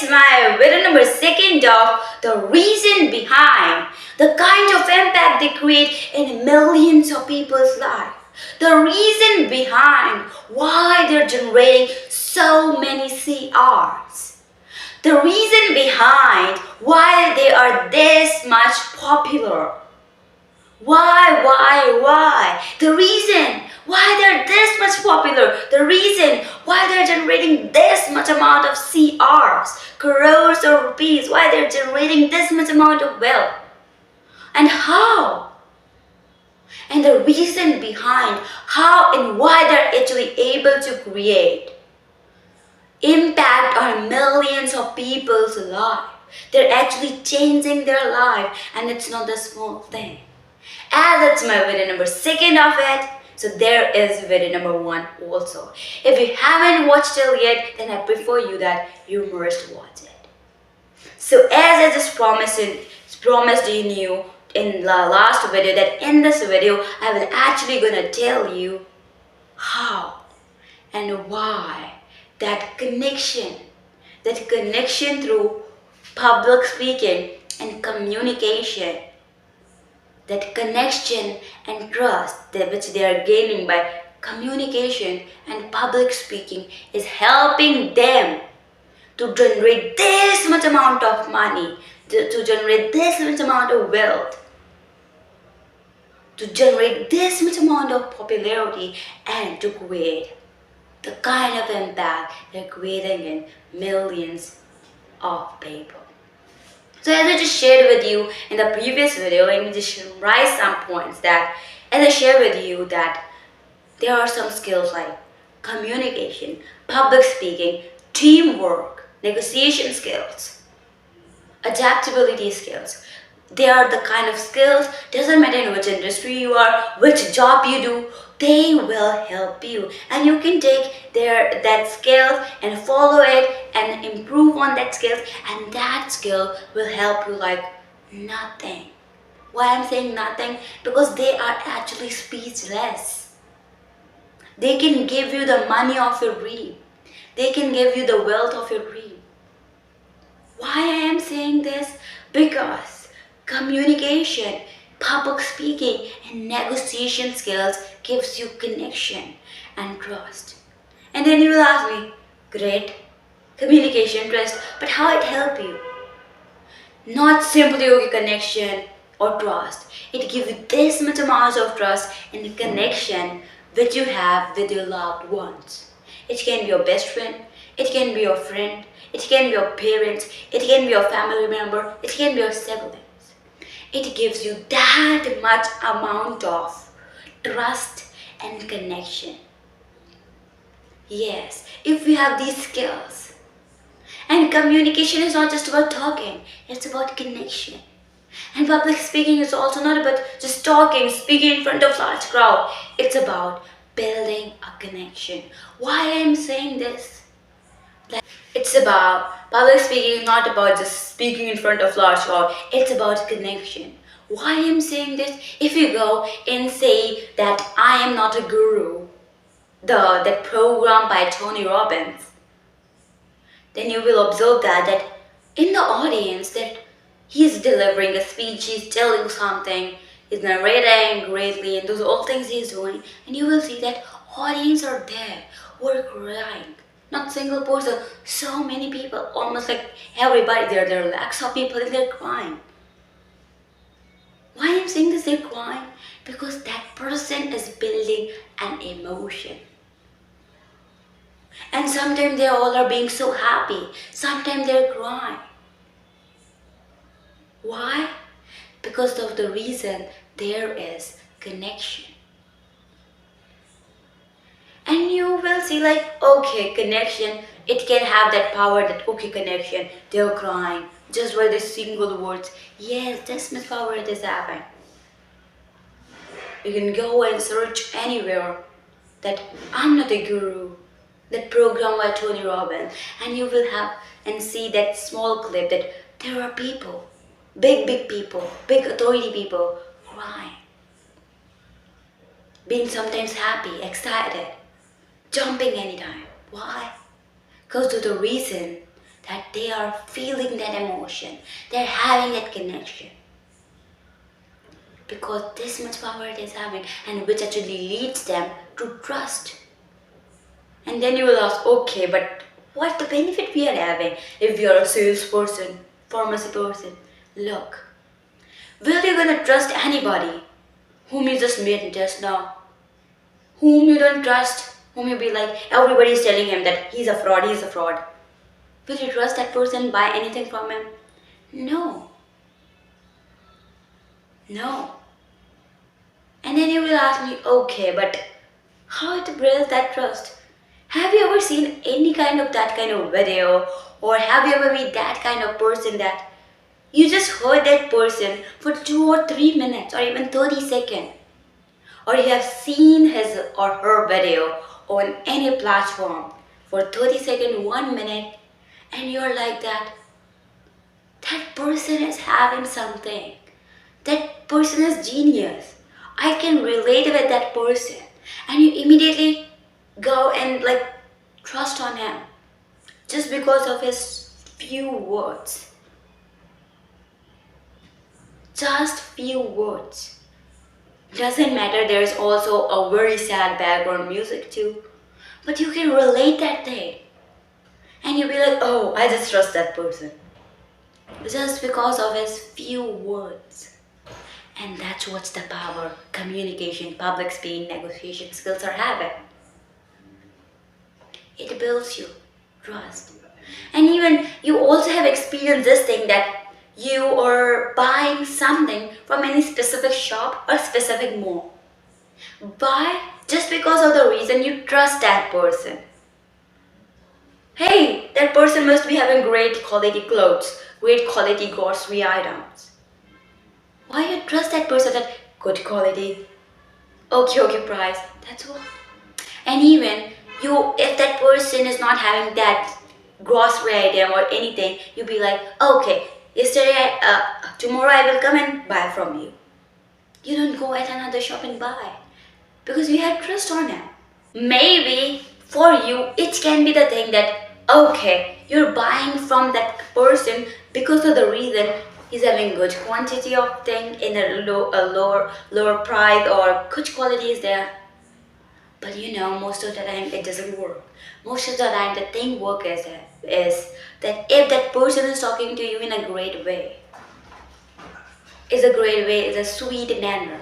it's my video number second of the reason behind the kind of impact they create in millions of people's life. The reason behind why they're generating so many CRs. The reason behind why they are this much popular. Why? The reason why they're this much popular. The reason why they're generating this much amount of CRs, crores of rupees, why they're generating this much amount of wealth. And how? And the reason behind how and why they're actually able to create impact on millions of people's life. They're actually changing their life, and it's not a small thing. And that's my video number second of it. So there is video number one also. If you haven't watched it yet, then I prefer you that you must watch it. So as I just promised you in the last video, that in this video I will actually gonna tell you how and why that connection through public speaking and communication, that connection and trust that which they are gaining by communication and public speaking is helping them to generate this much amount of money, to generate this much amount of wealth, to generate this much amount of popularity, and to create the kind of impact they're creating in millions of people. So as I just shared with you in the previous video, let me just summarize some points that, as I shared with you, that there are some skills like communication, public speaking, teamwork, negotiation skills, adaptability skills. They are the kind of skills, doesn't matter in which industry you are, which job you do, they will help you. And you can take that skill and follow it and improve on that skill, and that skill will help you like nothing. Why I'm saying nothing? Because they are actually speechless. They can give you the money of your dream. They can give you the wealth of your dream. Why I am saying this? Because communication, public speaking, and negotiation skills gives you connection and trust. And then you will ask me, great, communication, trust, but how it help you? Not simply connection or trust. It gives you this much amount of trust and the connection which you have with your loved ones. It can be your best friend, it can be your friend, it can be your parents, it can be your family member, it can be your siblings. It gives you that much amount of trust and connection. Yes, if we have these skills. And communication is not just about talking, it's about connection. And public speaking is also not about just talking, speaking in front of large crowd. It's about building a connection. Why I'm saying this? It's about public speaking is not about just speaking in front of large crowd. It's about connection. Why I'm saying this? If you go and say that I am not a guru, that program by Tony Robbins, then you will observe that in the audience that he's delivering a speech, he's telling something, he's narrating greatly, and those are all things he's doing, and you will see that audience are there who are crying. Not single person, so many people, almost like everybody there are lakhs of people and they're crying. Why I'm saying this, they're crying? Because that person is building an emotion. And sometimes they all are being so happy, sometimes they're crying. Why? Because of the reason there is connection. And you will see like, okay, connection, it can have that power that, okay, connection, they're crying just by the single words. Yes, this much power it is having. You can go and search anywhere that I'm not a guru, that program by Tony Robbins, and you will have and see that small clip that there are people, big people, big authority people crying, being sometimes happy, excited, jumping anytime. Why? Because of the reason that they are feeling that emotion, they're having that connection. Because this much power it is having, and which actually leads them to trust. And then you will ask, okay, but what's the benefit we are having if we are a salesperson, pharmacy person? Look, will you gonna trust anybody whom you just met just now? Whom you don't trust, whom you be like, everybody is telling him that he's a fraud, he's a fraud. Will you trust that person, buy anything from him? No. No. And then you will ask me, okay, but how to build that trust? Have you ever seen any kind of that kind of video? Or have you ever met that kind of person that you just heard that person for 2 or 3 minutes or even 30 seconds? Or you have seen his or her video on any platform for 30 seconds, 1 minute, and you're like that person is having something. That person is genius. I can relate with that person. And you immediately go and like trust on him just because of his few words. Just few words. Doesn't matter, there's also a very sad background music too. But you can relate that thing. And you'll be like, oh, I just trust that person. Just because of his few words. And that's what's the power communication, public speaking, negotiation skills are having. It builds you trust. And even you also have experienced this thing that you are buying something from any specific shop or specific mall. Buy just because of the reason you trust that person. Hey, that person must be having great quality clothes, great quality grocery items. Why you trust that person that good quality, okay price, that's all. And even you, if that person is not having that grocery item or anything, you'll be like, okay, tomorrow I will come and buy from you. You don't go at another shop and buy because you have trust on them. Maybe for you, it can be the thing that, okay, you're buying from that person because of the reason he's having good quantity of thing in a lower price or good quality is there. But you know, most of the time it doesn't work. Most of the time the thing work is that if that person is talking to you in a great way, is a sweet manner,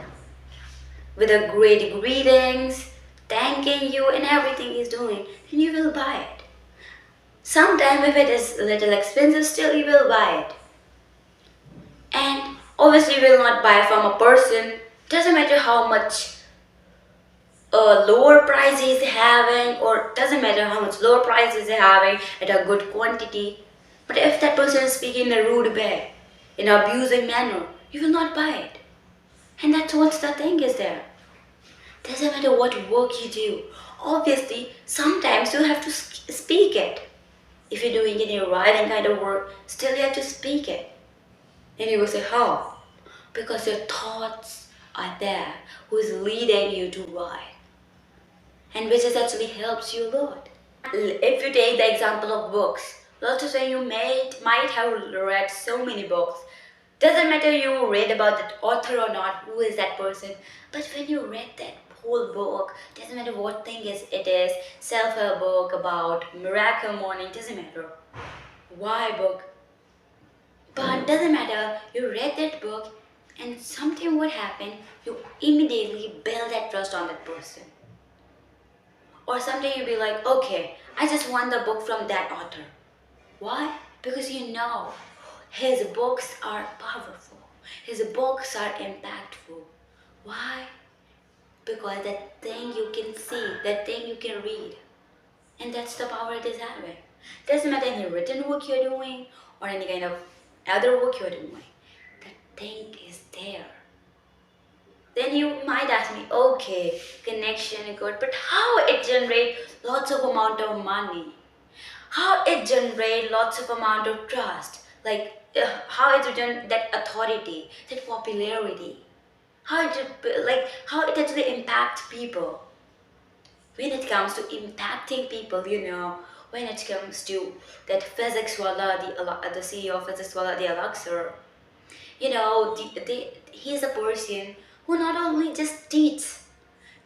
with a great greetings, thanking you and everything he's doing, then you will buy it. Sometimes if it is a little expensive, still you will buy it. And obviously you will not buy from a person, doesn't matter how much lower price he's having, or doesn't matter how much lower price he's having at a good quantity. But if that person is speaking in a rude way, in an abusing manner, you will not buy it. And that's what the thing is there. Doesn't matter what work you do. Obviously, sometimes you have to speak it. If you're doing any writing kind of work, still you have to speak it. And you will say, how? Because your thoughts are there, who is leading you to write. And which is actually helps you a lot. If you take the example of books, lots of times you might have read so many books. Doesn't matter you read about that author or not, who is that person, but when you read that whole book, doesn't matter what thing it is, self-help book about miracle morning, doesn't matter. Why book? But doesn't matter, you read that book and something would happen, you immediately build that trust on that person. Or someday you'll be like, okay, I just want the book from that author. Why? Because you know his books are powerful. His books are impactful. Why? Because that thing you can see, that thing you can read. And that's the power it is having. Doesn't matter any written work you're doing or any kind of other work you're doing. That thing is there. Then you might ask me, okay, connection is good, but how it generate lots of amount of money? How it generate lots of amount of trust? Like how it generate that authority, that popularity? How it actually impacts people? When it comes to impacting people, when it comes to that physics wala, the CEO of physics wala, the Alaxer. He's a person who not only just teach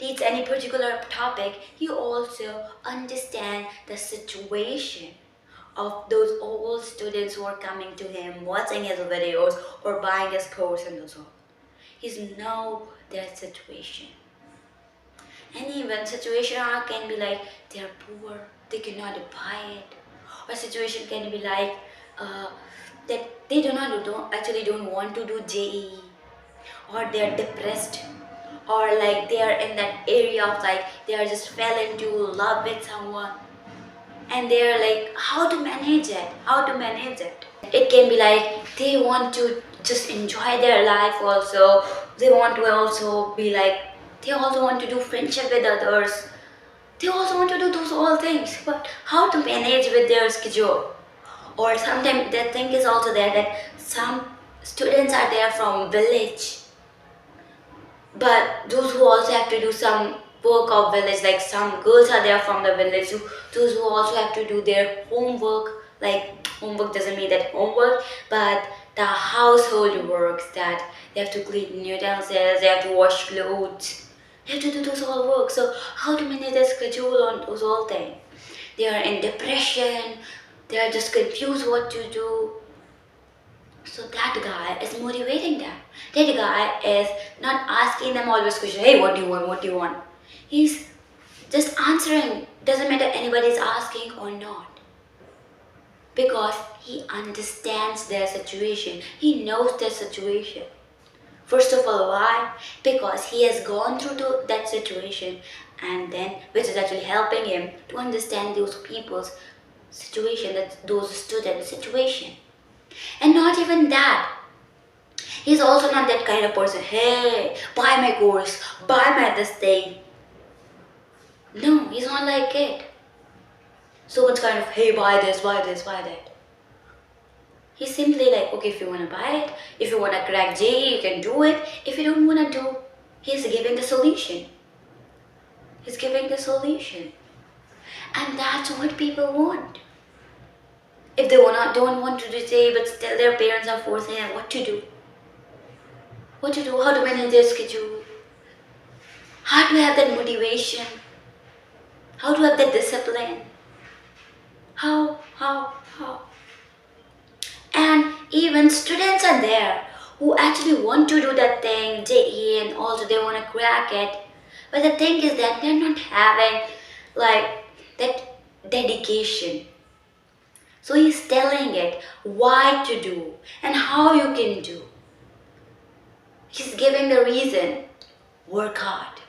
any particular topic, he also understand the situation of those old students who are coming to him, watching his videos or buying his course and so on. He's know their situation. And even situation can be like they're poor, they cannot buy it. Or situation can be like that they don't want to do JEE, or they're depressed, or like they are in that area of like they are just fell into love with someone, and they're like how to manage it. It can be like they want to just enjoy their life also. They want to also be like they also want to do friendship with others. They also want to do those all things, but how to manage with their schedule? Or sometimes the thing is also there that some students are there from village, but those who also have to do some work of village, like some girls are there from the village, those who also have to do their homework, like homework doesn't mean that homework, but the household works, that they have to clean utensils, they have to wash clothes, they have to do those all work. So how to manage their schedule on those all things? They are in depression, they are just confused what to do. So that guy is motivating them. That guy is not asking them always questions, hey, what do you want, what do you want? He's just answering, doesn't matter anybody's asking or not. Because he understands their situation. He knows their situation. First of all, why? Because he has gone through that situation, and then which is actually helping him to understand those people's situation, those students' situation. And not even that. He's also not that kind of person, hey, buy my course, buy my this thing. No, he's not like it. So much kind of, hey, buy this, buy this, buy that. He's simply like, okay, if you want to buy it, if you want to crack JEE, you can do it. If you don't want to do, he's giving the solution. He's giving the solution. And that's what people want. If they don't want to do JEE, but still their parents are forcing them, what to do? What to do, how to manage their schedule, how to have that motivation, how to have that discipline, how. And even students are there who actually want to do that thing, JEE, and also they want to crack it. But the thing is that they're not having like that dedication. So he's telling it why to do and how you can do. He's giving the reason. Work hard.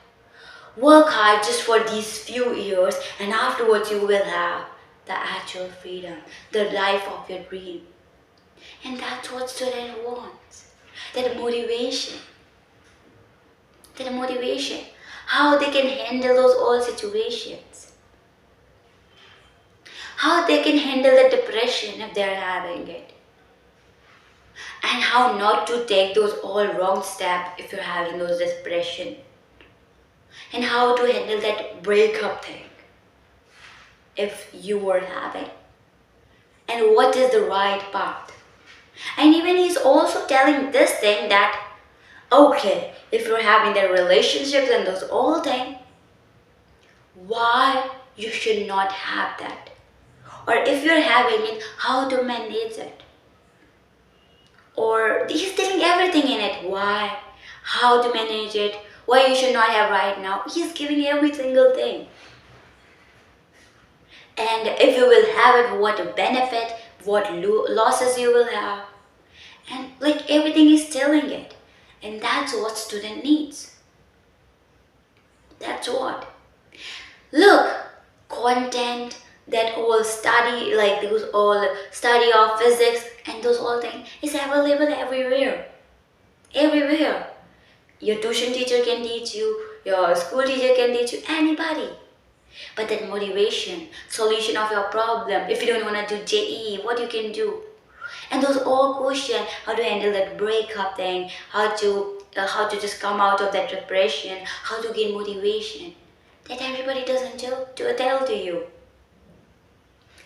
Work hard just for these few years, and afterwards you will have the actual freedom, the life of your dream. And that's what student wants. That motivation. That motivation. How they can handle those all situations. How they can handle the depression if they're having it. And how not to take those all wrong steps if you're having those depression. And how to handle that breakup thing if you were having. And what is the right path. And even he's also telling this thing that, okay, if you're having the relationships and those all things, why you should not have that. Or if you're having it, how to manage it. Or he's telling everything in it. Why, how to manage it, why you should not have right now. He's giving every single thing. And if you will have it, what benefit, what losses you will have. And like everything is telling it. And that's what student needs. That's what. Look, content, that all study, like those all study of physics and those all things is available everywhere. Everywhere. Your tuition teacher can teach you, your school teacher can teach you, anybody. But that motivation, solution of your problem, if you don't want to do JEE, what you can do. And those all questions, how to handle that breakup thing, how to just come out of that depression, how to gain motivation, that everybody doesn't tell to you.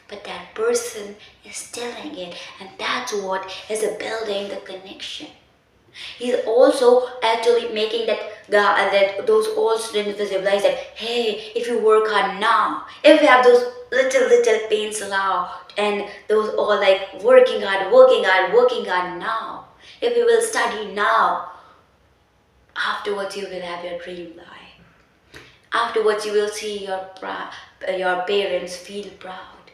but that person is telling it, and that's what is building the connection. He's also actually making that those old students visualize that, hey, if you work hard now, if you have those little pains allowed, and those all like working hard now, if you will study now, afterwards you will have your dream life. Afterwards you will see your parents feel proud.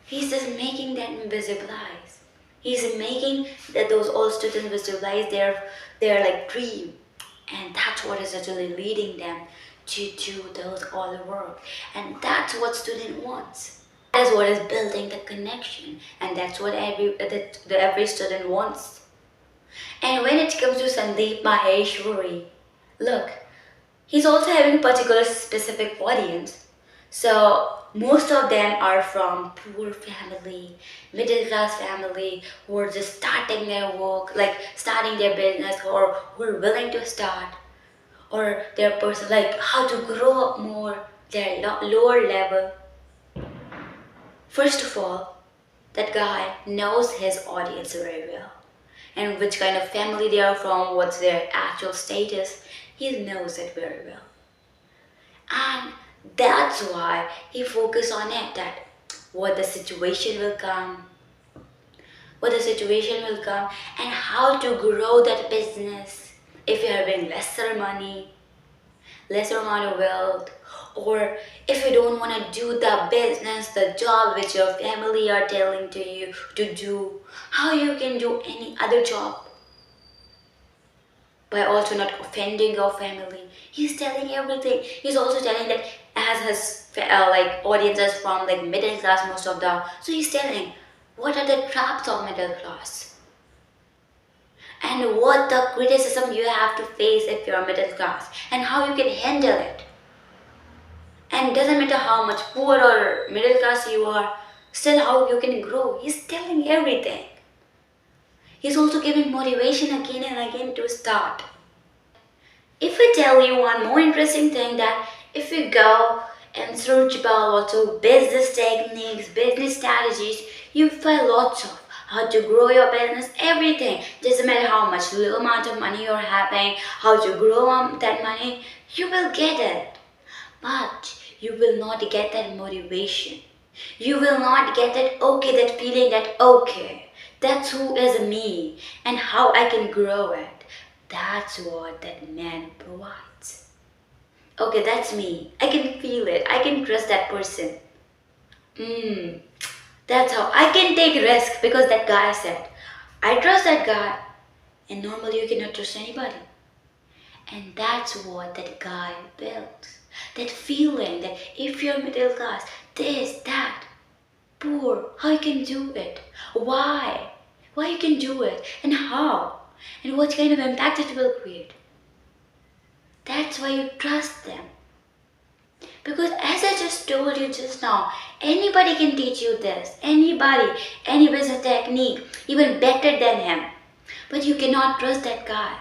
He's just making them visualize. He's making that those all students visualize their like dream, and that's what is actually leading them to do those all the work, and that's what student wants. That is what is building the connection, and that's what every student wants. And when it comes to Sandeep Maheshwari, look, he's also having a particular specific audience. So most of them are from poor family, middle class family who are just starting their work, like starting their business, or who are willing to start, or their person like how to grow up more, their lower level. First of all, that guy knows his audience very well, and which kind of family they are from, what's their actual status. He knows it very well. And that's why he focused on it, that what the situation will come, and how to grow that business if you're having lesser money, lesser amount of wealth, or if you don't want to do the business, the job which your family are telling to you to do, how you can do any other job by also not offending your family. He's telling everything. He's also telling that as his like audiences from like middle class, most of the, so he's telling what are the traps of middle class and what the criticism you have to face if you're middle class and how you can handle it. And doesn't matter how much poor or middle class you are, still how you can grow. He's telling everything. He's also giving motivation again and again to start. If I tell you one more interesting thing, that if you go and search about lots of business techniques, business strategies, you find lots of how to grow your business, everything. Doesn't matter how much little amount of money you're having, how to grow that money, you will get it. But you will not get that motivation. You will not get that feeling that okay, that's who is me and how I can grow it. That's what that man provides. Okay, that's me. I can feel it. I can trust that person. That's how I can take risk, because that guy said, I trust that guy, and normally you cannot trust anybody. And that's what that guy built. That feeling that if you're middle class, this, that, poor, how you can do it? Why? Why you can do it? And how? And what kind of impact it will create? That's why you trust them. Because as I just told you just now, anybody can teach you this. Anybody, any business technique, even better than him. But you cannot trust that guy.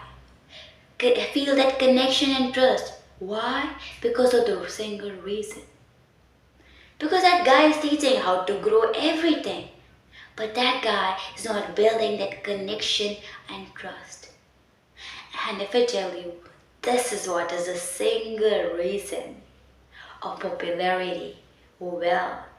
Feel that connection and trust. Why? Because of the single reason. Because that guy is teaching how to grow everything. But that guy is not building that connection and trust. And if I tell you, this is what is the single reason of popularity, wealth,